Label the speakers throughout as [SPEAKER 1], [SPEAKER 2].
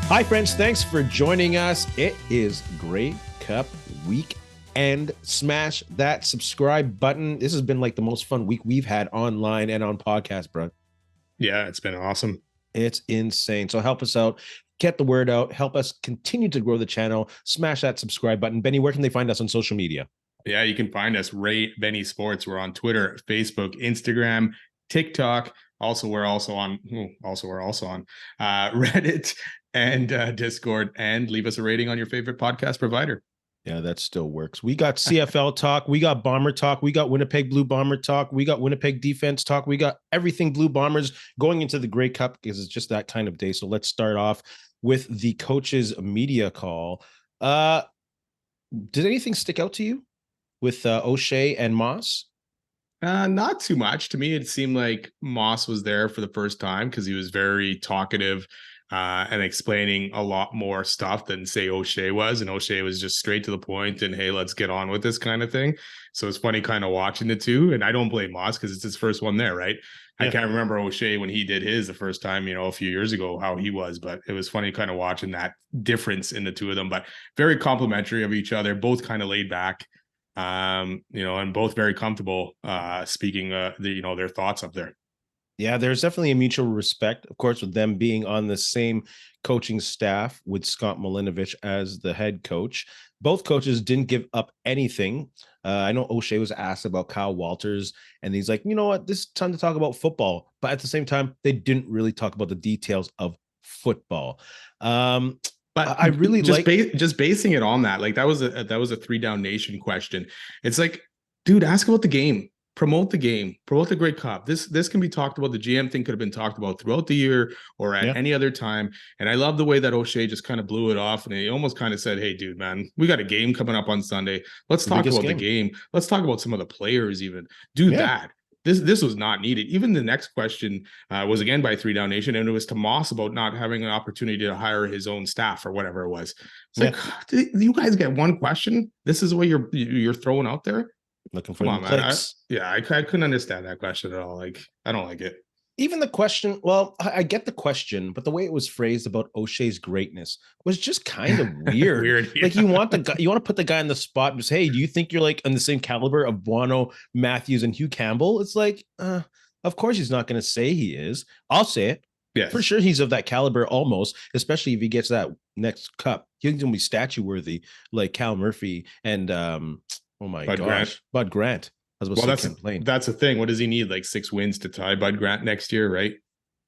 [SPEAKER 1] Hi, friends. Thanks for joining us. It is Grey Cup week, and smash that subscribe button. This has been like the most fun week we've had online and on podcast, bro.
[SPEAKER 2] Yeah, it's been awesome.
[SPEAKER 1] It's insane. So help us out, get the word out, help us continue to grow the channel. Smash that subscribe button. Benny, where can they find us on social media?
[SPEAKER 2] Yeah, you can find us Benny Sports. We're on Twitter, Facebook, Instagram, TikTok. We're also on Reddit and Discord. And leave us a rating on your favorite podcast provider.
[SPEAKER 1] Yeah, that still works. We got CFL talk. We got Bomber talk. We got Winnipeg Blue Bomber talk. We got Winnipeg defense talk. We got everything Blue Bombers going into the Grey Cup because it's just that kind of day. So let's start off with the coach's media call. Did anything stick out to you with O'Shea and Moss?
[SPEAKER 2] Not too much. To me, it seemed like Moss was there for the first time because he was very talkative and explaining a lot more stuff than, say, O'Shea was. And O'Shea was just straight to the point and, hey, let's get on with this kind of thing. So it's funny kind of watching the two. And I don't blame Moss because it's his first one there, right? Yeah. I can't remember O'Shea when he did his the first time, a few years ago, how he was. But it was funny kind of watching that difference in the two of them. But very complimentary of each other, both kind of laid back. And both very comfortable speaking their thoughts up there.
[SPEAKER 1] Yeah, there's definitely a mutual respect, of course, with them being on the same coaching staff with Scott Milinovich as the head coach. Both coaches didn't give up anything. I know O'Shea was asked about Kyle Walters, and he's like, you know what, this is time to talk about football. But at the same time, they didn't really talk about the details of football.
[SPEAKER 2] But I really just basing it on that. Like that was a 3 Down Nation question. It's like, dude, ask about the game. Promote the game, promote the Grey Cup. This can be talked about. The GM thing could have been talked about throughout the year or at any other time. And I love the way that O'Shea just kind of blew it off. And he almost kind of said, hey, dude, man, we got a game coming up on Sunday. Let's talk about the game. Let's talk about some of the players even. Do that. This was not needed. Even the next question was again by 3 Down Nation, and it was to Moss about not having an opportunity to hire his own staff or whatever it was. It's like, you guys get one question? This is what you're throwing out there?
[SPEAKER 1] Looking for clicks.
[SPEAKER 2] I couldn't understand that question at all. Like, I don't like it.
[SPEAKER 1] Even the question, well, I get the question, but the way it was phrased about O'Shea's greatness was just kind of weird. Like you want to put the guy on the spot and just, hey, do you think you're like on the same caliber of Buono, Matthews, and Hugh Campbell? It's like, of course he's not going to say he is. I'll say it. Yeah, for sure he's of that caliber almost, especially if he gets that next cup. He's going to be statue worthy like Cal Murphy and oh my gosh, Bud Grant.
[SPEAKER 2] That's the thing. What does he need? Like 6 wins to tie Bud Grant next year, right?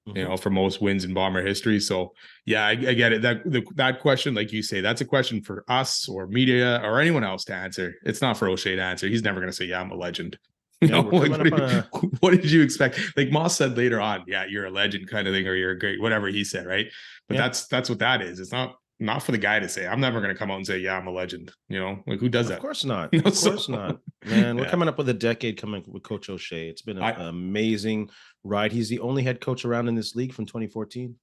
[SPEAKER 2] Mm-hmm. For most wins in Bomber history. So yeah, I get it. That question, like you say, that's a question for us or media or anyone else to answer. It's not for O'Shea to answer. He's never going to say, yeah, I'm a legend. What did you expect? Like Moss said later on, yeah, you're a legend kind of thing, or you're a great, whatever he said, right? But that's what that is. It's not for the guy to say. I'm never going to come out and say, yeah, I'm a legend. Like who does that?
[SPEAKER 1] Of course not. Of course not. Man, we're coming up with a decade coming with Coach O'Shea. It's been an amazing ride. He's the only head coach around in this league from 2014.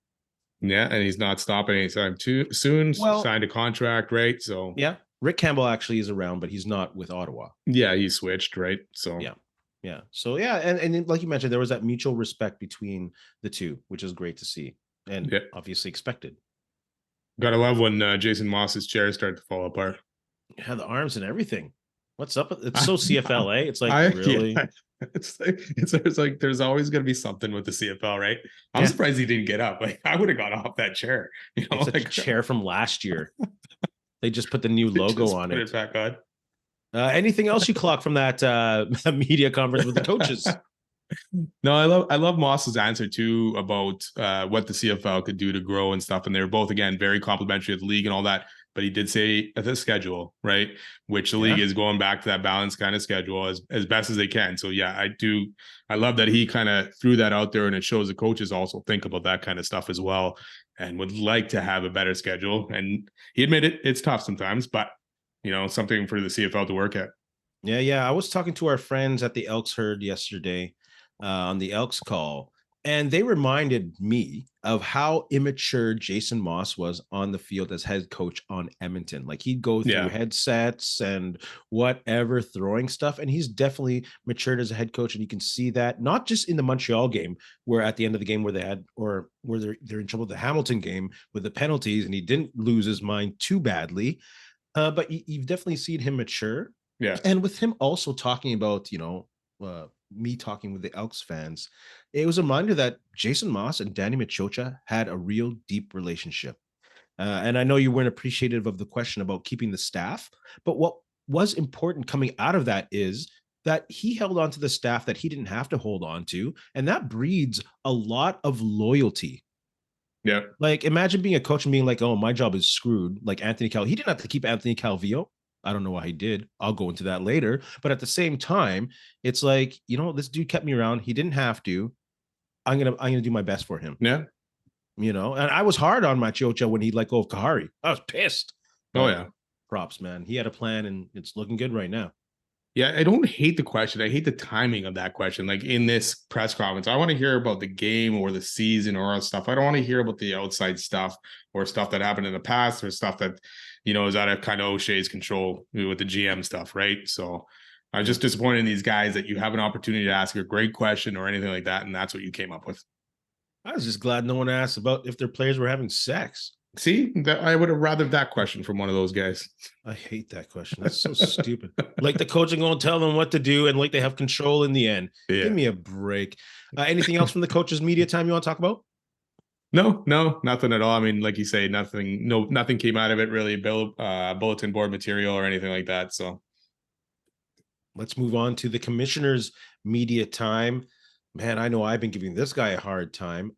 [SPEAKER 2] Yeah, and he's not stopping anytime too soon. Signed a contract, right? So
[SPEAKER 1] yeah, Rick Campbell actually is around, but he's not with Ottawa.
[SPEAKER 2] Yeah, he switched, right? So
[SPEAKER 1] yeah. So yeah, and like you mentioned, there was that mutual respect between the two, which is great to see, and obviously expected.
[SPEAKER 2] Gotta love when Jason Moss's chairs start to fall apart.
[SPEAKER 1] Yeah, the arms and everything. What's up? It's so CFLA. It's like really. Yeah.
[SPEAKER 2] It's like there's always going to be something with the CFL, right? I'm surprised he didn't get up. Like I would have got off that chair.
[SPEAKER 1] It's like a chair from last year. They just put the new logo on it.
[SPEAKER 2] Put it back on.
[SPEAKER 1] Anything else you clock from that media conference with the coaches?
[SPEAKER 2] No, I love Moss's answer too about what the CFL could do to grow and stuff. And they were both, again, very complimentary of the league and all that. But he did say the schedule, right? Which the league is going back to that balanced kind of schedule as best as they can. So yeah, I love that he kind of threw that out there, and it shows the coaches also think about that kind of stuff as well and would like to have a better schedule. And he admitted it's tough sometimes, but something for the CFL to work at.
[SPEAKER 1] Yeah. I was talking to our friends at the Elks Herd yesterday on the Elks call, And they reminded me of how immature Jason Moss was on the field as head coach on Edmonton. Like he'd go through headsets and whatever throwing stuff. And he's definitely matured as a head coach. And you can see that not just in the Montreal game, where at the end of the game where they had, or where they're in trouble with the Hamilton game with the penalties, and he didn't lose his mind too badly. But you've definitely seen him mature.
[SPEAKER 2] Yeah.
[SPEAKER 1] And with him also talking about, me talking with the Elks fans, it was a reminder that Jason Moss and Danny Machocha had a real deep relationship. And I know you weren't appreciative of the question about keeping the staff, but what was important coming out of that is that he held on to the staff that he didn't have to hold on to. And that breeds a lot of loyalty.
[SPEAKER 2] Yeah.
[SPEAKER 1] Like imagine being a coach and being like, oh, my job is screwed. Like Anthony Cal, he didn't have to keep Anthony Calvillo. I don't know why he did. I'll go into that later. But at the same time, it's like, this dude kept me around. He didn't have to. I'm gonna do my best for him.
[SPEAKER 2] Yeah.
[SPEAKER 1] And I was hard on Machocha when he let go of Kahari. I was pissed.
[SPEAKER 2] Oh yeah.
[SPEAKER 1] Props, man. He had a plan and it's looking good right now.
[SPEAKER 2] Yeah, I don't hate the question. I hate the timing of that question. Like in this press conference, I want to hear about the game or the season or stuff. I don't want to hear about the outside stuff or stuff that happened in the past or stuff that, is out of kind of O'Shea's control with the GM stuff, right? So I'm just disappointed in these guys that you have an opportunity to ask a great question or anything like that, and that's what you came up with.
[SPEAKER 1] I was just glad no one asked about if their players were having sex.
[SPEAKER 2] See, I would have rather that question from one of those guys.
[SPEAKER 1] I hate that question. That's so stupid. Like the coaching won't tell them what to do, and like they have control in the end. Yeah. Give me a break. Anything else from the coaches' media time you want to talk about?
[SPEAKER 2] No, nothing at all. I mean, like you say, nothing came out of it really, bulletin board material or anything like that. So
[SPEAKER 1] let's move on to the commissioner's media time. Man, I know I've been giving this guy a hard time.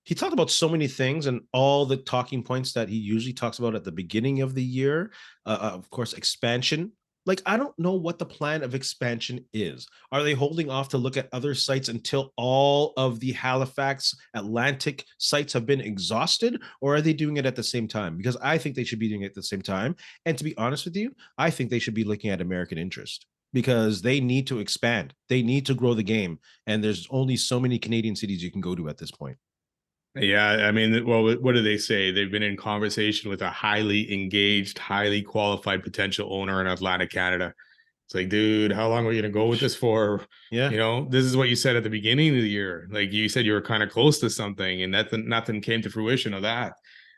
[SPEAKER 1] He talked about so many things and all the talking points that he usually talks about at the beginning of the year. Of course, expansion. Like, I don't know what the plan of expansion is. Are they holding off to look at other sites until all of the Halifax Atlantic sites have been exhausted? Or are they doing it at the same time? Because I think they should be doing it at the same time. And to be honest with you, I think they should be looking at American interest because they need to expand. They need to grow the game. And there's only so many Canadian cities you can go to at this point.
[SPEAKER 2] Yeah, I mean, well, what do they say? They've been in conversation with a highly engaged, highly qualified potential owner in Atlantic Canada. It's like, dude, how long are you going to go with this for?
[SPEAKER 1] Yeah.
[SPEAKER 2] This is what you said at the beginning of the year. Like you said, you were kind of close to something and nothing came to fruition of that.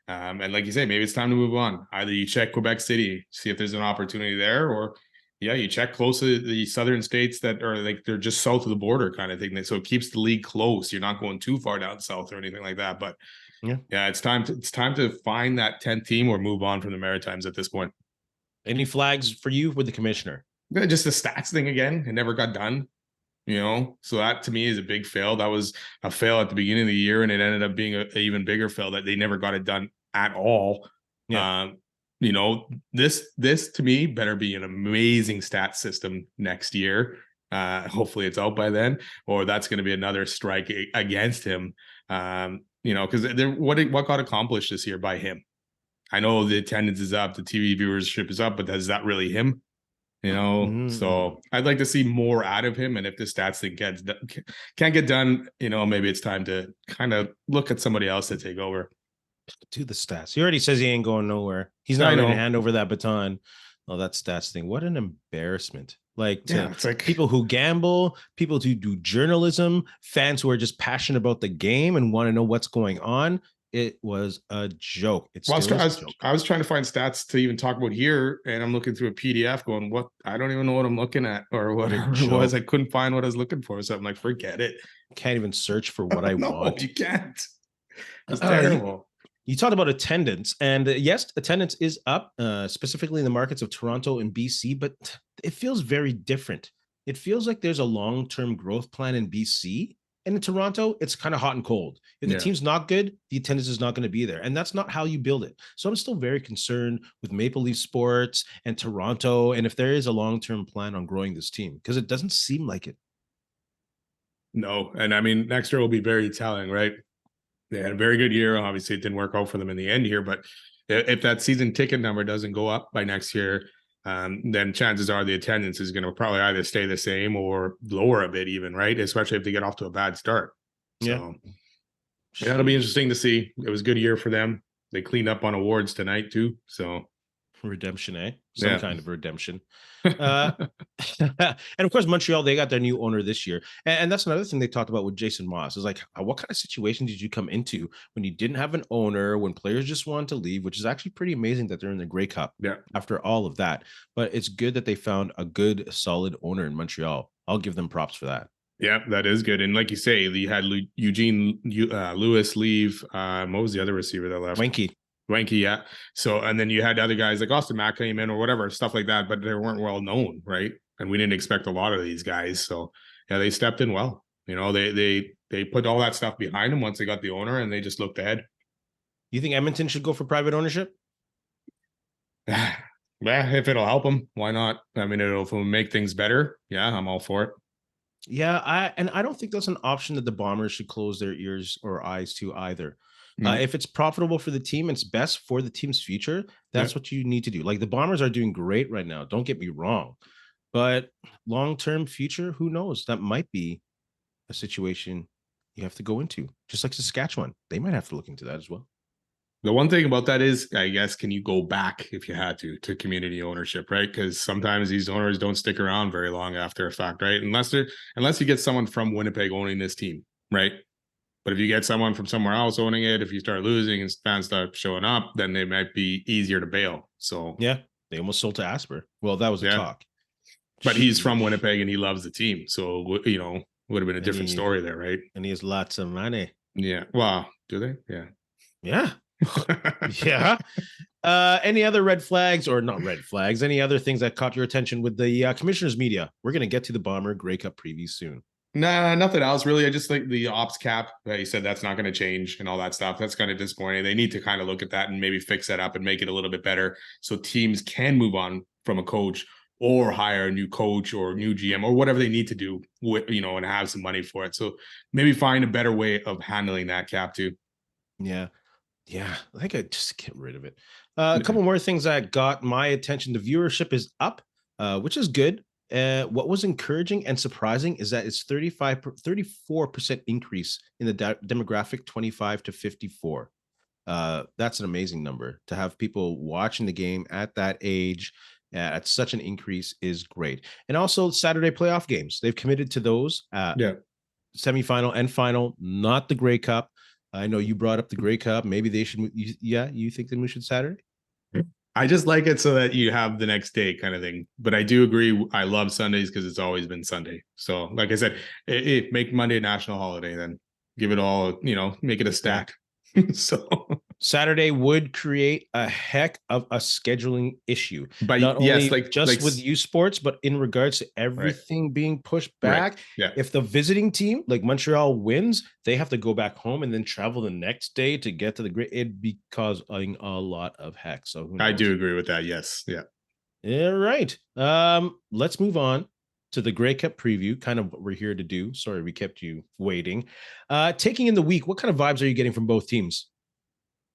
[SPEAKER 2] And like you say, maybe it's time to move on. Either you check Quebec City, see if there's an opportunity there, or you check close to the southern states that are like they're just south of the border kind of thing. So it keeps the league close. You're not going too far down south or anything like that. But yeah, it's time to find that 10th team or move on from the Maritimes at this point.
[SPEAKER 1] Any flags for you with the commissioner?
[SPEAKER 2] Just the stats thing again. It never got done. So that to me is a big fail. That was a fail at the beginning of the year, and it ended up being an even bigger fail that they never got it done at all. Yeah. This to me better be an amazing stat system next year. Hopefully it's out by then, or that's going to be another strike against him. Because what got accomplished this year by him? I know the attendance is up, the TV viewership is up, but is that really him? So I'd like to see more out of him. And if the stats thing can't get done, maybe it's time to kind of look at somebody else to take over.
[SPEAKER 1] Do the stats. He already says he ain't going nowhere. He's not going to hand over that baton. Oh, that stats thing. What an embarrassment. It's like people who gamble, people who do journalism, fans who are just passionate about the game and want to know what's going on. It was a joke. I
[SPEAKER 2] was trying to find stats to even talk about here, and I'm looking through a PDF going, what? I don't even know what I'm looking at or what it was. I couldn't find what I was looking for. So I'm like, forget it.
[SPEAKER 1] Can't even search for what I want.
[SPEAKER 2] You can't. It's terrible.
[SPEAKER 1] You talked about attendance, and yes, attendance is up, specifically in the markets of Toronto and BC, but it feels very different. It feels like there's a long-term growth plan in BC, and in Toronto, it's kind of hot and cold. If the team's not good, the attendance is not going to be there, and that's not how you build it. So I'm still very concerned with Maple Leaf Sports and Toronto, and if there is a long-term plan on growing this team, because it doesn't seem like it.
[SPEAKER 2] No, and I mean, next year will be very telling, right? They had a very good year. Obviously, it didn't work out for them in the end here, but if that season ticket number doesn't go up by next year, then chances are the attendance is going to probably either stay the same or lower a bit even, right? Especially if they get off to a bad start. So yeah, it'll be interesting to see. It was a good year for them. They cleaned up on awards tonight too. So
[SPEAKER 1] redemption, eh? Some kind of redemption. And of course, Montreal, they got their new owner this year. And that's another thing they talked about with Jason Moss is like, what kind of situation did you come into when you didn't have an owner, when players just wanted to leave, which is actually pretty amazing that they're in the Grey Cup after all of that. But it's good that they found a good, solid owner in Montreal. I'll give them props for that.
[SPEAKER 2] Yeah, that is good. And like you say, you had Eugene Lewis leave. What was the other receiver that left? Wanky, yeah. So, and then you had other guys like Austin Mack came in or whatever, stuff like that, but they weren't well known, right? And we didn't expect a lot of these guys. So, yeah, they stepped in well. You know, they put all that stuff behind them once they got the owner, and they just looked ahead.
[SPEAKER 1] You think Edmonton should go for private ownership?
[SPEAKER 2] Yeah, if it'll help them, why not? I mean, it'll make things better. Yeah, I'm all for it.
[SPEAKER 1] Yeah, I don't think that's an option that the Bombers should close their ears or eyes to either. If it's profitable for the team, it's best for the team's future. That's what you need to do. Like the Bombers are doing great right now. Don't get me wrong, but long-term future, who knows? That might be a situation you have to go into. Just like Saskatchewan, they might have to look into that as well.
[SPEAKER 2] The one thing about that is, I guess, can you go back if you had to community ownership, right? Because sometimes these owners don't stick around very long after a fact, right? Unless you get someone from Winnipeg owning this team, right? But if you get someone from somewhere else owning it, if you start losing and fans start showing up, then they might be easier to bail. So
[SPEAKER 1] yeah, they almost sold to Asper. Well, that was a talk.
[SPEAKER 2] But he's from Winnipeg and he loves the team. So, you know, would have been a different story there, right?
[SPEAKER 1] And he has lots of money.
[SPEAKER 2] Yeah. Well, do they? Yeah.
[SPEAKER 1] Yeah. Yeah. Any other red flags or not red flags? Any other things that caught your attention with the commissioner's media? We're going to get to the Bomber Grey Cup preview soon.
[SPEAKER 2] Nah, nothing else really. I just like the ops cap that you said that's not going to change and all that stuff. That's kind of disappointing. They need to kind of look at that and maybe fix that up and make it a little bit better so teams can move on from a coach or hire a new coach or new GM or whatever they need to do, you know, and have some money for it. So maybe find a better way of handling that cap too.
[SPEAKER 1] Yeah. Yeah, I think I just get rid of it. A couple more things that got my attention. The viewership is up, which is good. What was encouraging and surprising is that it's 34% increase in the demographic 25 to 54. That's an amazing number. To have people watching the game at that age at such an increase is great. And also Saturday playoff games. They've committed to those. Semifinal and final, not the Grey Cup. I know you brought up the Grey Cup. Maybe they should. You think they should Saturday?
[SPEAKER 2] I just like it so that you have the next day kind of thing. But I do agree. I love Sundays because it's always been Sunday. So, like I said, make Monday a national holiday. Then give it all. You know, make it a stat. So
[SPEAKER 1] Saturday would create a heck of a scheduling issue.
[SPEAKER 2] But
[SPEAKER 1] not only with U Sports, but in regards to everything being pushed back.
[SPEAKER 2] Right. Yeah.
[SPEAKER 1] If the visiting team like Montreal wins, they have to go back home and then travel the next day to get to the great. It'd be causing a lot of heck. So
[SPEAKER 2] I do agree with that. Yes. Yeah.
[SPEAKER 1] All right. Let's move on to the Grey Cup preview, kind of what we're here to do. Sorry, we kept you waiting. Taking in the week, what kind of vibes are you getting from both teams?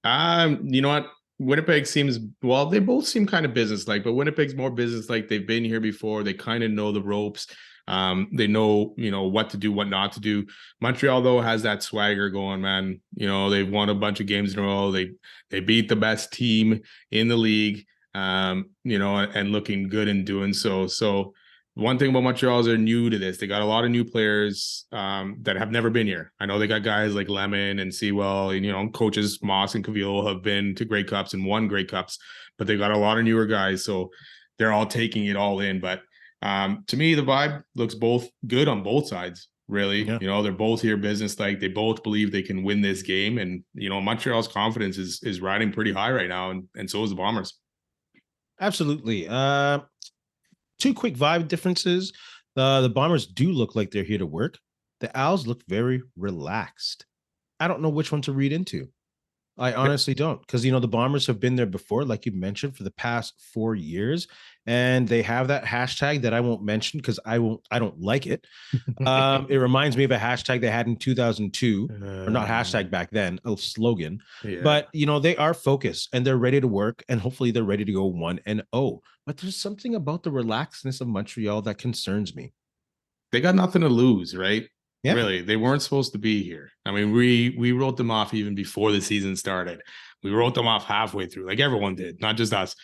[SPEAKER 2] You know what? Winnipeg seems, well, they both seem kind of business-like, but Winnipeg's more business-like. They've been here before. They kind of know the ropes. They know, you know, what to do, what not to do. Montreal, though, has that swagger going, man. You know, they've won a bunch of games in a row. They beat the best team in the league, you know, and looking good in doing so. So one thing about Montreal is they're new to this. They got a lot of new players that have never been here. I know they got guys like Lemon and Sewell, and, you know, coaches Moss and Cavill have been to Grey Cups and won Grey Cups, but they got a lot of newer guys. So they're all taking it all in. But to me, the vibe looks both good on both sides, really. Yeah. You know, they're both here business-like. They both believe they can win this game. And, you know, Montreal's confidence is riding pretty high right now. And so is the Bombers.
[SPEAKER 1] Absolutely. Two quick vibe differences. The Bombers do look like they're here to work. The Owls look very relaxed. I don't know which one to read into. I honestly don't, because, you know, the Bombers have been there before, like you mentioned, for the past 4 years, and they have that hashtag that I won't mention because I don't like it. It reminds me of a hashtag they had in 2002, or not hashtag back then, a slogan. Yeah. But, you know, they are focused and they're ready to work, and hopefully they're ready to go 1-0. But there's something about the relaxedness of Montreal that concerns me.
[SPEAKER 2] They got nothing to lose, right?
[SPEAKER 1] Yeah.
[SPEAKER 2] Really, they weren't supposed to be here. I mean, we wrote them off even before the season started. We wrote them off halfway through, like everyone did, not just us.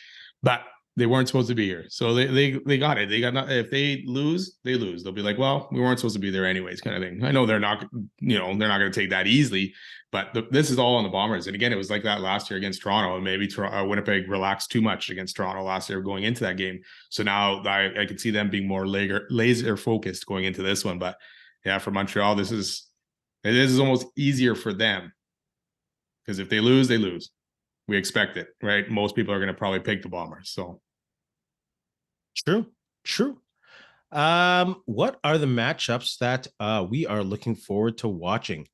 [SPEAKER 2] But they weren't supposed to be here, so they got it. They got not, if they lose, they lose. They'll be like, well, we weren't supposed to be there anyways, kind of thing. I know they're not, they're not going to take that easily, but this is all on the Bombers. And again, it was like that last year against Toronto, and maybe Winnipeg relaxed too much against Toronto last year going into that game. So now I can see them being more laser focused going into this one. But yeah, for Montreal, this is almost easier for them, because if they lose, they lose. We expect it, right? Most people are going to probably pick the Bombers. So
[SPEAKER 1] true. What are the matchups that we are looking forward to watching?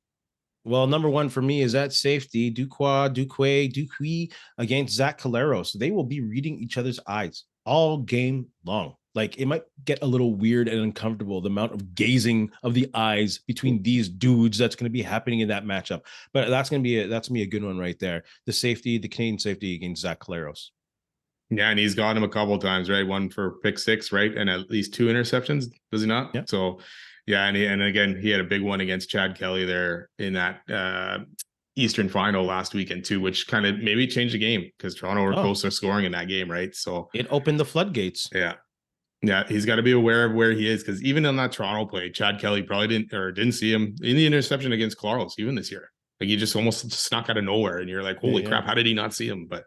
[SPEAKER 1] Well, number one for me is at safety, Duquay against Zach Collaros. They will be reading each other's eyes all game long. Like, it might get a little weird and uncomfortable, the amount of gazing of the eyes between these dudes that's going to be happening in that matchup. But that's going to be a good one right there. The Canadian safety against Zach Collaros.
[SPEAKER 2] Yeah, and he's got him a couple of times, right? One for pick six, right? And at least 2 interceptions, does he not?
[SPEAKER 1] Yeah.
[SPEAKER 2] So, yeah, and again, he had a big one against Chad Kelly there in that Eastern final last weekend too, which kind of maybe changed the game, because Toronto were close to scoring in that game, right? So
[SPEAKER 1] it opened the floodgates.
[SPEAKER 2] Yeah, he's got to be aware of where he is, because even on that Toronto play, Chad Kelly probably didn't see him in the interception against Claros even this year. Like, he just almost snuck out of nowhere, and you're like, holy crap, how did he not see him? But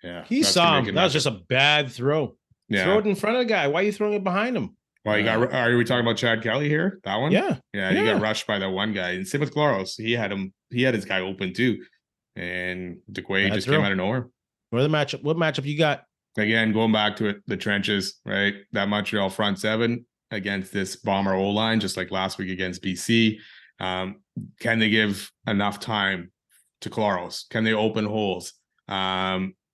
[SPEAKER 2] yeah,
[SPEAKER 1] he saw him. That was just a bad throw. Yeah. Throw it in front of the guy. Why are you throwing it behind him?
[SPEAKER 2] Well, are we talking about Chad Kelly here? That one?
[SPEAKER 1] Yeah.
[SPEAKER 2] He got rushed by that one guy. And same with Claros. He had his guy open too. And Duquay just came out of nowhere.
[SPEAKER 1] What matchup you got?
[SPEAKER 2] Again, going back to it, the trenches, right? That Montreal front seven against this Bomber O-line, just like last week against BC. Can they give enough time to Claros? Can they open holes?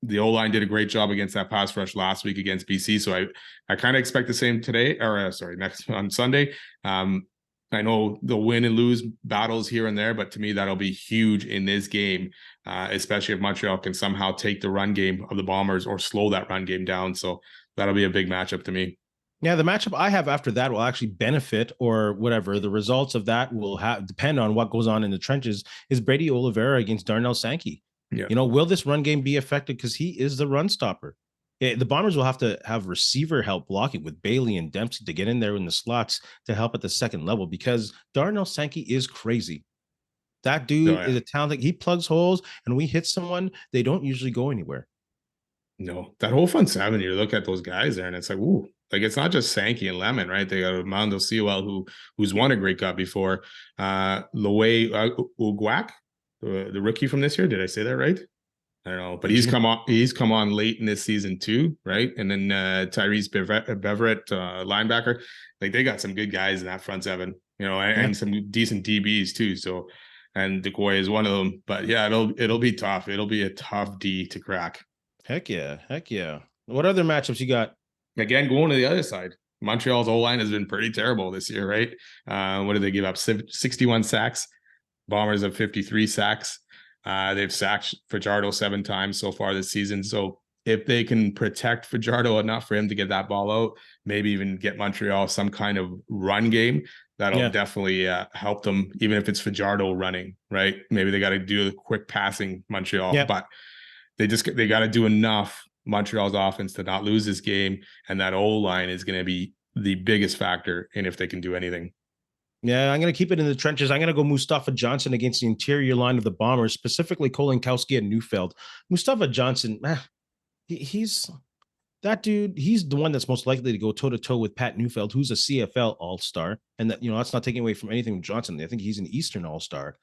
[SPEAKER 2] The O-line did a great job against that pass rush last week against BC. So I kind of expect the same today, or next on Sunday. I know they'll win and lose battles here and there, but to me, that'll be huge in this game, especially if Montreal can somehow take the run game of the Bombers or slow that run game down. So that'll be a big matchup to me.
[SPEAKER 1] Yeah, the matchup I have after that will actually benefit, or whatever. The results of that will depend on what goes on in the trenches, is Brady Oliveira against Darnell Sankey. Yeah. Will this run game be affected? Because he is the run stopper. The Bombers will have to have receiver help blocking with Bailey and Dempsey to get in there in the slots to help at the second level, because Darnell Sankey is crazy. That dude is a talent. He plugs holes, and we hit someone, they don't usually go anywhere.
[SPEAKER 2] No, that whole front seven, you look at those guys there, and it's like, ooh, like, it's not just Sankey and Lemon, right? They got Mondo COL, who's won a Grey Cup before. Loe Ugwak, the rookie from this year. Did I say that right? I don't know, but he's come on late in this season too, right? And then Tyrese Beverett, linebacker. Like, they got some good guys in that front seven, and some decent DBs too. So, and Duquay is one of them. But yeah, it'll be tough. It'll be a tough D to crack.
[SPEAKER 1] Heck yeah. What other matchups you got?
[SPEAKER 2] Again, going to the other side, Montreal's O-line has been pretty terrible this year, right? What did they give up? 61 sacks. Bombers have 53 sacks. They've sacked Fajardo 7 times so far this season. So if they can protect Fajardo enough for him to get that ball out, maybe even get Montreal some kind of run game, that'll definitely help them, even if it's Fajardo running, right? Maybe they got to do a quick passing Montreal, but they got to do enough Montreal's offense to not lose this game. And that O-line is going to be the biggest factor in if they can do anything.
[SPEAKER 1] Yeah, I'm going to keep it in the trenches. I'm going to go Mustafa Johnson against the interior line of the Bombers, specifically Kolinkowski and Neufeld. Mustafa Johnson, he's that dude. He's the one that's most likely to go toe-to-toe with Pat Neufeld, who's a CFL All-Star. And that, that's not taking away from anything with Johnson. I think he's an Eastern All-Star.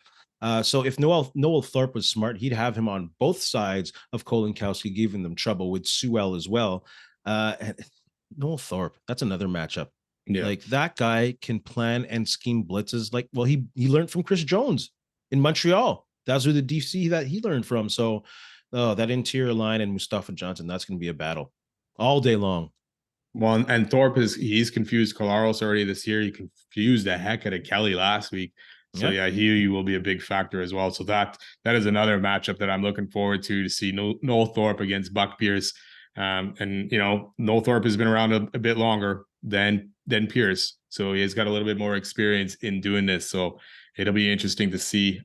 [SPEAKER 1] So if Noel Thorpe was smart, he'd have him on both sides of Kolinkowski, giving them trouble with Sewell as well. And Noel Thorpe, that's another matchup. Yeah. Like, that guy can plan and scheme blitzes. Like, well, he learned from Chris Jones in Montreal. That's who the DC that he learned from. So that interior line and Mustafa Johnson, that's going to be a battle all day long.
[SPEAKER 2] Well, and Thorpe he's confused Collaros already this year. He confused the heck out of Kelly last week. So he will be a big factor as well. So that is another matchup that I'm looking forward to see Noel Thorpe against Buck Pierce. And Noel Thorpe has been around a bit longer than than Pierce. So he's got a little bit more experience in doing this. So it'll be interesting to see.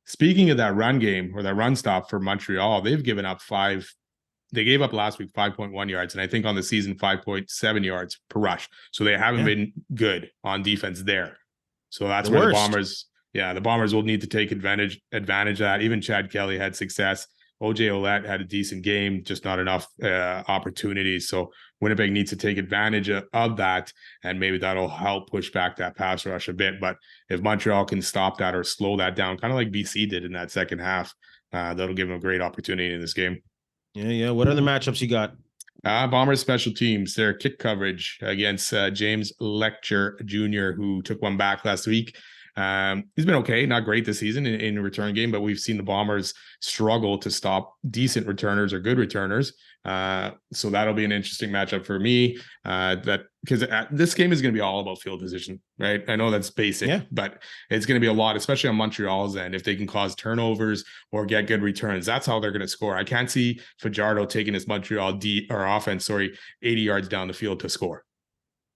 [SPEAKER 2] Speaking of that run game or that run stop for Montreal, they've given up 5. They gave up last week 5.1 yards, and I think on the season 5.7 yards per rush. So they haven't been good on defense there. So that's where the Bombers, the Bombers will need to take advantage of that. Even Chad Kelly had success. OJ Ouellette had a decent game, just not enough opportunities. So Winnipeg needs to take advantage of that, and maybe that'll help push back that pass rush a bit. But if Montreal can stop that or slow that down, kind of like BC did in that second half, that'll give them a great opportunity in this game.
[SPEAKER 1] Yeah. What other matchups you got?
[SPEAKER 2] Bombers special teams, their kick coverage against James Lecter Jr., who took one back last week. He's been okay, not great this season in a return game, but we've seen the Bombers struggle to stop decent returners or good returners. So that'll be an interesting matchup for me. Because this game is going to be all about field position, right? I know that's basic, but it's going to be a lot, especially on Montreal's end. If they can cause turnovers or get good returns, that's how they're going to score. I can't see Fajardo taking his Montreal offense, 80 yards down the field to score.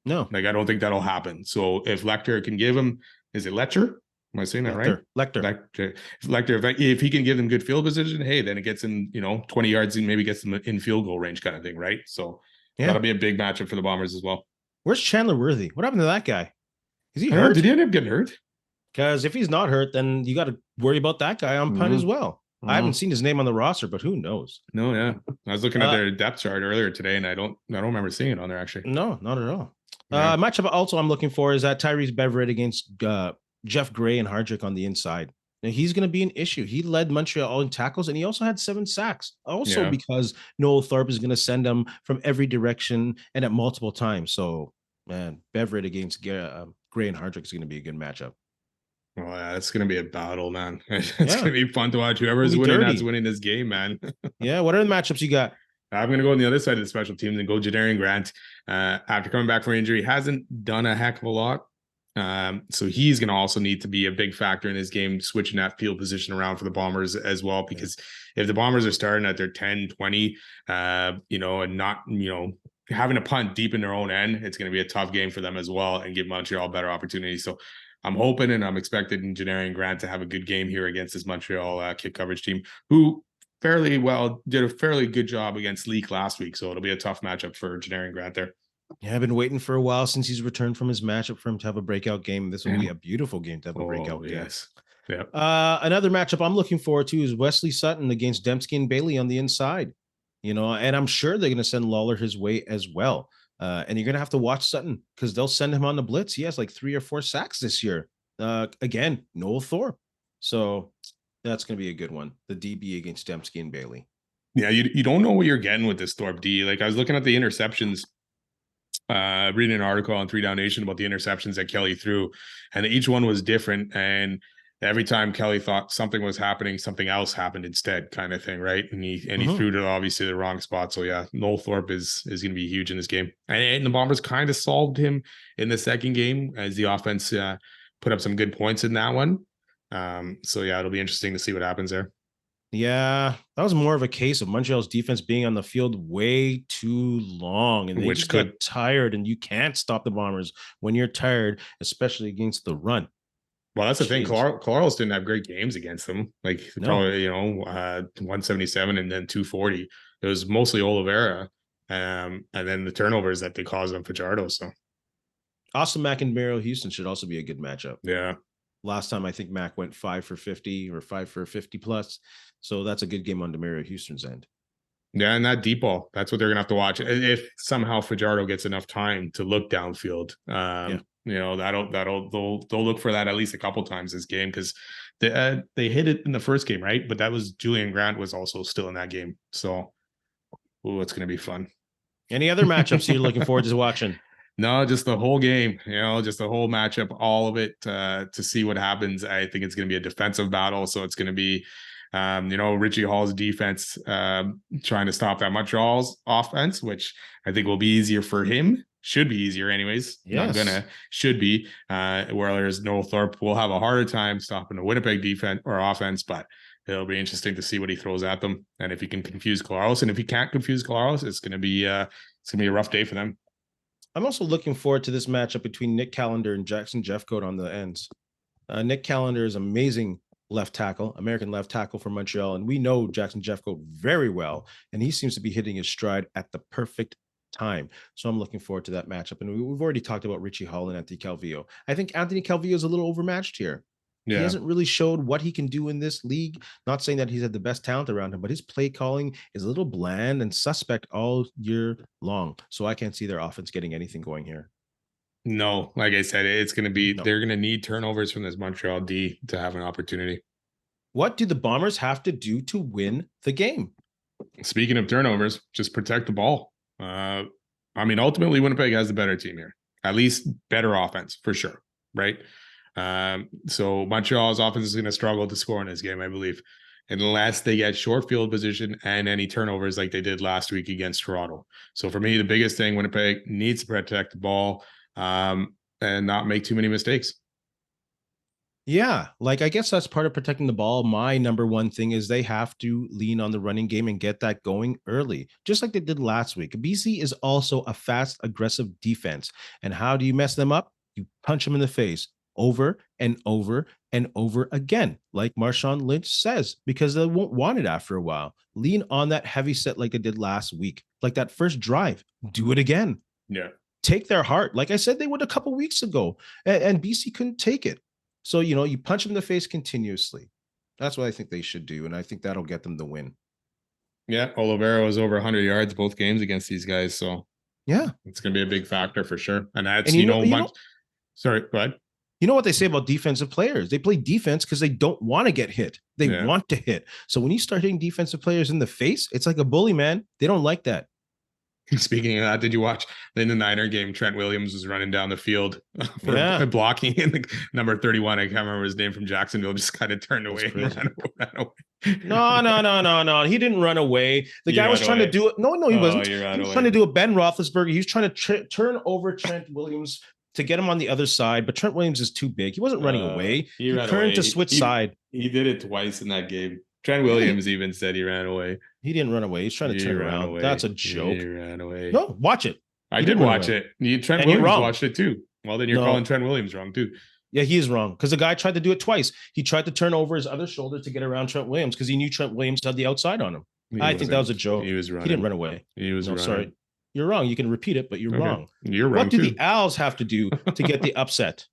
[SPEAKER 1] No,
[SPEAKER 2] I don't think that'll happen. So if Lecter can give him, is it Lecter? Am I saying that right? Lecter. If he can give them good field position, hey, then it gets him, 20 yards and maybe gets them in field goal range kind of thing, right? So that'll be a big matchup for the Bombers as well.
[SPEAKER 1] Where's Chandler Worthy? What happened to that guy? Is he hurt?
[SPEAKER 2] Did he end up getting hurt?
[SPEAKER 1] Because if he's not hurt, then you got to worry about that guy on punt as well. I haven't seen his name on the roster, but who knows?
[SPEAKER 2] No, yeah. I was looking at their depth chart earlier today, and I don't remember seeing it on there actually.
[SPEAKER 1] No, not at all. Matchup also I'm looking for is that Tyrese Beverett against Jeff Gray and Hardrick on the inside. Now, he's going to be an issue. He led Montreal in tackles, and he also had 7 sacks. Also because Noel Thorpe is going to send him from every direction and at multiple times. So, man, Beverett against Gray and Hardrick is going to be a good matchup.
[SPEAKER 2] Oh, yeah, it's going to be a battle, man. It's going to be fun to watch. Whoever's winning, that's winning this game, man.
[SPEAKER 1] What are the matchups you got?
[SPEAKER 2] I'm going to go on the other side of the special teams and go Jadarian Grant. After coming back from injury, hasn't done a heck of a lot. So he's going to also need to be a big factor in this game, switching that field position around for the Bombers as well. Because if the Bombers are starting at their 10, 20, and not, having a punt deep in their own end, it's going to be a tough game for them as well and give Montreal better opportunities. So I'm hoping and I'm expecting Jadarian Grant to have a good game here against this Montreal kick coverage team, who did a fairly good job against Leak last week. So it'll be a tough matchup for Jadarian Grant there.
[SPEAKER 1] Yeah, I've been waiting for a while since he's returned from his matchup for him to have a breakout game. This will be a beautiful game to have a breakout game.
[SPEAKER 2] Yes. Yeah.
[SPEAKER 1] Another matchup I'm looking forward to is Wesley Sutton against Dembski and Bailey on the inside. And I'm sure they're going to send Lawler his way as well. And you're going to have to watch Sutton because they'll send him on the blitz. He has like 3 or 4 sacks this year. Again, Noel Thorpe. So that's going to be a good one. The DB against Dembski and Bailey.
[SPEAKER 2] Yeah, you don't know what you're getting with this Thorpe D. Like I was looking at the interceptions, reading an article on 3 Down Nation about the interceptions that Kelly threw, and each one was different. And every time Kelly thought something was happening, something else happened instead, kind of thing, right? And he threw to obviously the wrong spot. So yeah, Noel Thorpe is going to be huge in this game. And the Bombers kind of solved him in the second game as the offense put up some good points in that one. So yeah, it'll be interesting to see what happens there.
[SPEAKER 1] Yeah, that was more of a case of Montreal's defense being on the field way too long, and they just got tired. And you can't stop the Bombers when you're tired, especially against the run.
[SPEAKER 2] Well, that's the thing. Clarles didn't have great games against them. Like probably 177 and then 240. It was mostly Oliveira, and then the turnovers that they caused on Fajardo. So
[SPEAKER 1] Austin Mack and Mario Houston should also be a good matchup.
[SPEAKER 2] Yeah.
[SPEAKER 1] Last time I think Mac went 5 for 50 or 5 for 50 plus. So that's a good game on Demario Houston's end.
[SPEAKER 2] Yeah, and that deep ball, that's what they're gonna have to watch. If somehow Fajardo gets enough time to look downfield, they'll look for that at least a couple times this game because they hit it in the first game, right? But that was Julian Grant was also still in that game. So it's gonna be fun.
[SPEAKER 1] Any other matchups you're looking forward to watching?
[SPEAKER 2] No, just the whole game, just the whole matchup, all of it to see what happens. I think it's going to be a defensive battle. So it's going to be, Richie Hall's defense trying to stop that Montreal's offense, which I think will be easier for him. Should be easier anyways.
[SPEAKER 1] Yes.
[SPEAKER 2] Should be. Whereas Noel Thorpe will have a harder time stopping the Winnipeg defense or offense, but it'll be interesting to see what he throws at them. And if he can confuse Clarles, and if he can't confuse Clarles, it's going to be a rough day for them.
[SPEAKER 1] I'm also looking forward to this matchup between Nick Callender and Jackson Jeffcoat on the ends. Nick Callender is amazing left tackle, American left tackle for Montreal, and we know Jackson Jeffcoat very well, and he seems to be hitting his stride at the perfect time. So I'm looking forward to that matchup. And we've already talked about Richie Hall and Anthony Calvillo. I think Anthony Calvillo is a little overmatched here. Yeah. He hasn't really showed what he can do in this league. Not saying that he's had the best talent around him, but his play calling is a little bland and suspect all year long. So I can't see their offense getting anything going here.
[SPEAKER 2] No, like I said, it's going to be, they're going to need turnovers from this Montreal D to have an opportunity.
[SPEAKER 1] What do the Bombers have to do to win the game?
[SPEAKER 2] Speaking of turnovers, just protect the ball. Ultimately, Winnipeg has the better team here, at least better offense for sure, right? So Montreal's offense is going to struggle to score in this game, I believe, unless they get short field position and any turnovers like they did last week against Toronto. So for me, the biggest thing, Winnipeg needs to protect the ball and not make too many mistakes.
[SPEAKER 1] Yeah, I guess that's part of protecting the ball. My number one thing is they have to lean on the running game and get that going early, just like they did last week. BC is also a fast, aggressive defense. And how do you mess them up? You punch them in the face over and over and over again, like Marshawn Lynch says, because they won't want it after a while. Lean on that heavy set like they did last week, like that first drive. Do it again.
[SPEAKER 2] Yeah.
[SPEAKER 1] Take their heart. Like I said, they would a couple weeks ago, and BC couldn't take it. So, you punch them in the face continuously. That's what I think they should do, and I think that'll get them the win.
[SPEAKER 2] Yeah, Oliveira was over 100 yards both games against these guys, so
[SPEAKER 1] yeah,
[SPEAKER 2] it's going to be a big factor for sure. And that's, sorry, go ahead.
[SPEAKER 1] You know what they say about defensive players? They play defense because they don't want to get hit. They want to hit. So when you start hitting defensive players in the face, it's like a bully, man. They don't like that.
[SPEAKER 2] Speaking of that, did you watch in the Niner game? Trent Williams was running down the field for blocking, and the number 31, I can't remember his name, from Jacksonville, just kind of turned away and ran away.
[SPEAKER 1] No. He didn't run away. The guy was trying to do it. No, he wasn't. He was trying to do a Ben Roethlisberger. He was trying to turn over Trent Williams to get him on the other side, but Trent Williams is too big. He wasn't running away. He turned to switch side.
[SPEAKER 2] He did it twice in that game. Trent Williams even said he ran away.
[SPEAKER 1] He didn't run away. He's trying to turn around. Away. That's a joke.
[SPEAKER 2] He ran away.
[SPEAKER 1] No, watch it.
[SPEAKER 2] I did watch it. Trent Williams watched it too. Well, then you're calling Trent Williams wrong too.
[SPEAKER 1] Yeah, he is wrong because the guy tried to do it twice. He tried to turn over his other shoulder to get around Trent Williams because he knew Trent Williams had the outside on him. I think that was a joke.
[SPEAKER 2] He was running.
[SPEAKER 1] He didn't run away.
[SPEAKER 2] He was running.
[SPEAKER 1] Sorry. You're wrong. You can repeat it, but you're wrong.
[SPEAKER 2] You're wrong.
[SPEAKER 1] What do the Owls have to do to get the upset?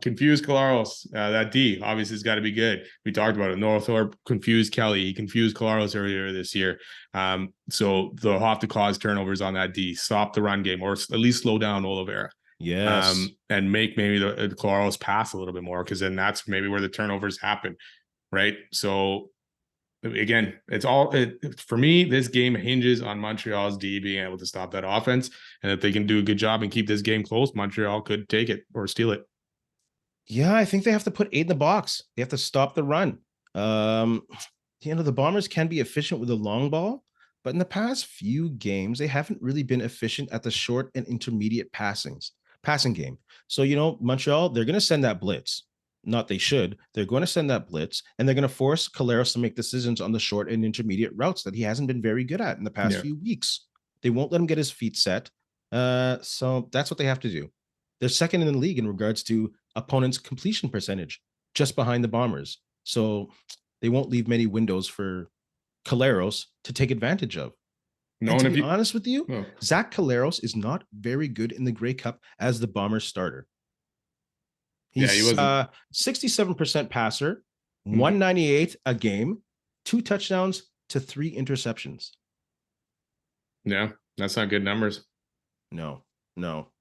[SPEAKER 2] Confused Collaros. That D obviously has got to be good. We talked about it. Northorpe confused Kelly. He confused Collaros earlier this year. So they'll have to cause turnovers on that D. Stop the run game, or at least slow down Oliveira.
[SPEAKER 1] Yes.
[SPEAKER 2] And make maybe the Collaros pass a little bit more, because then that's maybe where the turnovers happen, right? So again, for me, this game hinges on Montreal's D being able to stop that offense. And if they can do a good job and keep this game close, Montreal could take it or steal it.
[SPEAKER 1] Yeah, I think they have to put 8 in the box. They have to stop the run. The Bombers can be efficient with the long ball, but in the past few games, they haven't really been efficient at the short and intermediate passing game. So, Montreal, they're going to send that blitz. Not they should. They're going to send that blitz, and they're going to force Collaros to make decisions on the short and intermediate routes that he hasn't been very good at in the past few weeks. They won't let him get his feet set. So that's what they have to do. They're second in the league in regards to opponents' completion percentage, just behind the Bombers. So they won't leave many windows for Collaros to take advantage of. And to be honest with you, Zach Collaros is not very good in the Grey Cup as the Bombers starter. He's 67% passer, 198 a game, 2 touchdowns to 3 interceptions.
[SPEAKER 2] Yeah, that's not good numbers.
[SPEAKER 1] No.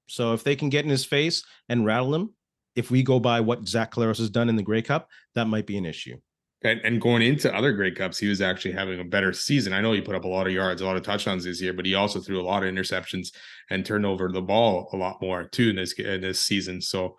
[SPEAKER 1] So if they can get in his face and rattle him, if we go by what Zach Collaros has done in the Grey Cup, that might be an issue.
[SPEAKER 2] And going into other Grey Cups, he was actually having a better season. I know he put up a lot of yards, a lot of touchdowns this year, but he also threw a lot of interceptions and turned over the ball a lot more too in this season. So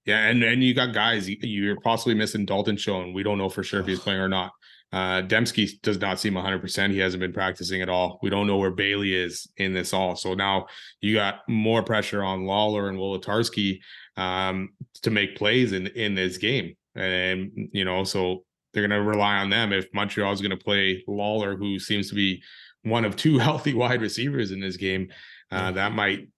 [SPEAKER 2] yeah, and you got guys, you're possibly missing Dalton Schoen. We don't know for sure if he's playing or not. Dembski does not seem 100%. He hasn't been practicing at all. We don't know where Bailey is in this all. So now you got more pressure on Lawler and Wolodarski to make plays in this game. And, so they're going to rely on them. If Montreal is going to play Lawler, who seems to be one of two healthy wide receivers in this game. That might,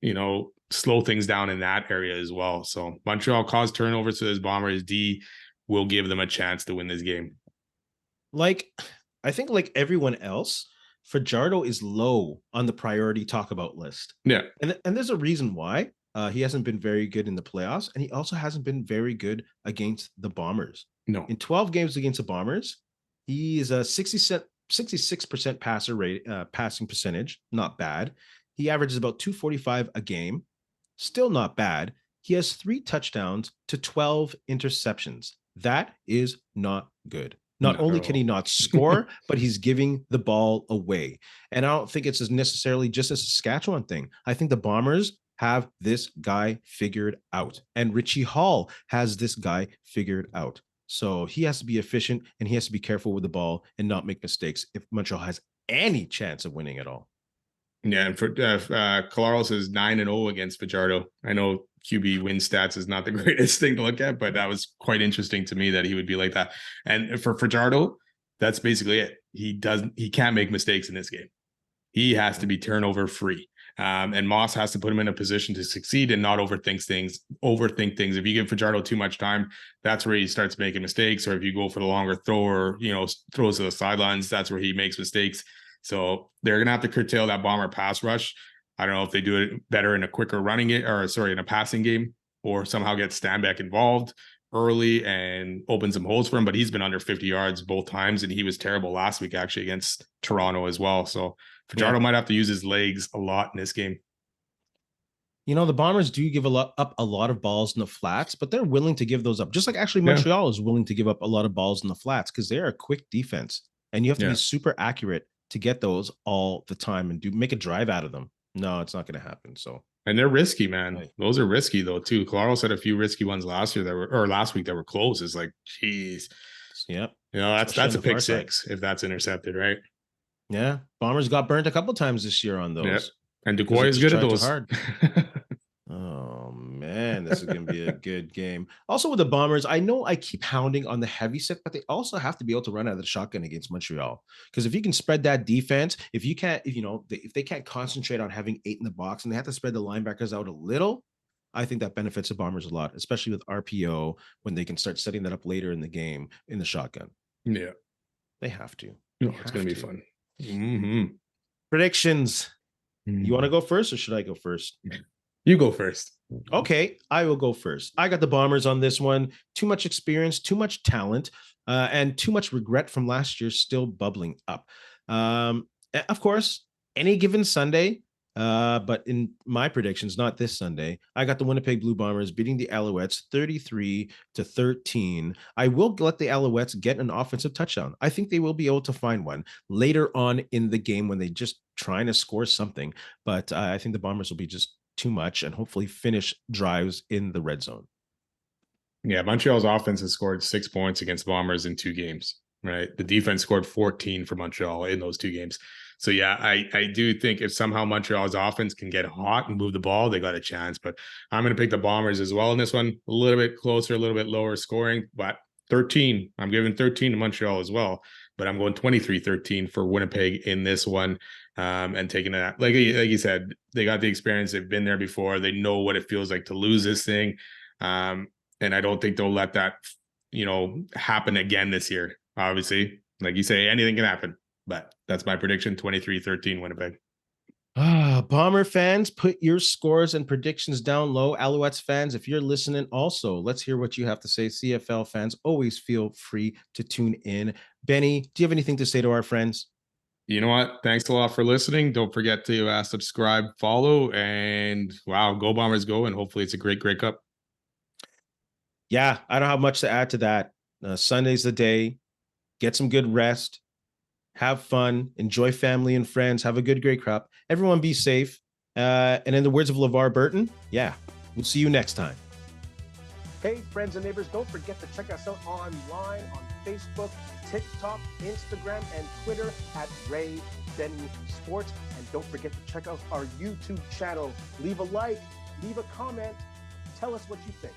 [SPEAKER 2] slow things down in that area as well. So Montreal caused turnovers to this Bombers. D will give them a chance to win this game.
[SPEAKER 1] I think like everyone else, Fajardo is low on the priority talk about list.
[SPEAKER 2] Yeah.
[SPEAKER 1] And there's a reason why. He hasn't been very good in the playoffs, and he also hasn't been very good against the Bombers.
[SPEAKER 2] No.
[SPEAKER 1] In 12 games against the Bombers, he is a 66% passer rate, passing percentage. Not bad. He averages about 245 a game. Still not bad. He has 3 touchdowns to 12 interceptions. That is not good. Not only can he not score, but he's giving the ball away. And I don't think it's necessarily just a Saskatchewan thing. I think the Bombers have this guy figured out. And Richie Hall has this guy figured out. So he has to be efficient, and he has to be careful with the ball and not make mistakes if Montreal has any chance of winning at all.
[SPEAKER 2] Yeah, and for Collaros is 9-0 against Fajardo. I know QB win stats is not the greatest thing to look at, but that was quite interesting to me that he would be like that. And for Fajardo, that's basically it. He can't make mistakes in this game. He has to be turnover free. And Moss has to put him in a position to succeed and not overthink things. If you give Fajardo too much time, that's where he starts making mistakes. Or if you go for the longer throw or, throws to the sidelines, that's where he makes mistakes. So they're going to have to curtail that Bomber pass rush. I don't know if they do it better in a quicker in a passing game, or somehow get Stanback involved early and open some holes for him. But he's been under 50 yards both times, and he was terrible last week actually against Toronto as well. So Fajardo might have to use his legs a lot in this game.
[SPEAKER 1] The Bombers do give up a lot of balls in the flats, but they're willing to give those up. Just like actually Montreal is willing to give up a lot of balls in the flats because they're a quick defense, and you have to be super accurate to get those all the time and make a drive out of them. No, it's not going to happen. So, and
[SPEAKER 2] they're risky, man. Those are risky though too. Claros had a few risky ones last week that were close. It's like, geez,
[SPEAKER 1] yep.
[SPEAKER 2] That's a pick six if that's intercepted, right?
[SPEAKER 1] Yeah, Bombers got burnt a couple times this year on those.
[SPEAKER 2] Yep. And Ducoy is good at those.
[SPEAKER 1] Oh man, this is going to be a good game. Also with the Bombers, I know I keep hounding on the heavy set, but they also have to be able to run out of the shotgun against Montreal. Because if you can spread that defense, if they can't concentrate on having 8 in the box and they have to spread the linebackers out a little, I think that benefits the Bombers a lot, especially with RPO when they can start setting that up later in the game in the shotgun.
[SPEAKER 2] Yeah,
[SPEAKER 1] they have to.
[SPEAKER 2] It's going to be fun. Mm-hmm.
[SPEAKER 1] Predictions. You want to go first, or should I go first?
[SPEAKER 2] You go first.
[SPEAKER 1] Okay, I will go first. I got the Bombers on this one. Too much experience, too much talent, and too much regret from last year still bubbling up. Of course, any given Sunday, but in my predictions, not this Sunday, I got the Winnipeg Blue Bombers beating the Alouettes 33-13. I will let the Alouettes get an offensive touchdown. I think they will be able to find one later on in the game when they just trying to score something. But I think the Bombers will be just too much and hopefully finish drives in the red zone.
[SPEAKER 2] Yeah, Montreal's offense has scored 6 points against Bombers in 2 games, right? The defense scored 14 for Montreal in those 2 games. So yeah, I do think if somehow Montreal's offense can get hot and move the ball, they got a chance. But I'm going to pick the Bombers as well in this one. A little bit closer, a little bit lower scoring, but 13. I'm giving 13 to Montreal as well. But I'm going 23-13 for Winnipeg in this one. And taking that, like you said, they got the experience. They've been there before. They know what it feels like to lose this thing. And I don't think they'll let that, happen again this year. Obviously, like you say, anything can happen. But that's my prediction, 23-13 Winnipeg.
[SPEAKER 1] Bomber fans, put your scores and predictions down low. Alouettes fans, if you're listening also, let's hear what you have to say. CFL fans, always feel free to tune in. Benny, do you have anything to say to our friends?
[SPEAKER 2] You know what? Thanks a lot for listening. Don't forget to subscribe, follow, and wow, go Bombers go. And hopefully it's a great Grey Cup.
[SPEAKER 1] Yeah, I don't have much to add to that. Sunday's the day. Get some good rest. Have fun. Enjoy family and friends. Have a good Grey Cup. Everyone be safe. And in the words of LeVar Burton, we'll see you next time. Hey, friends and neighbors, don't forget to check us out online on Facebook, TikTok, Instagram, and Twitter at Ray Benny Sports. And don't forget to check out our YouTube channel. Leave a like, leave a comment, tell us what you think.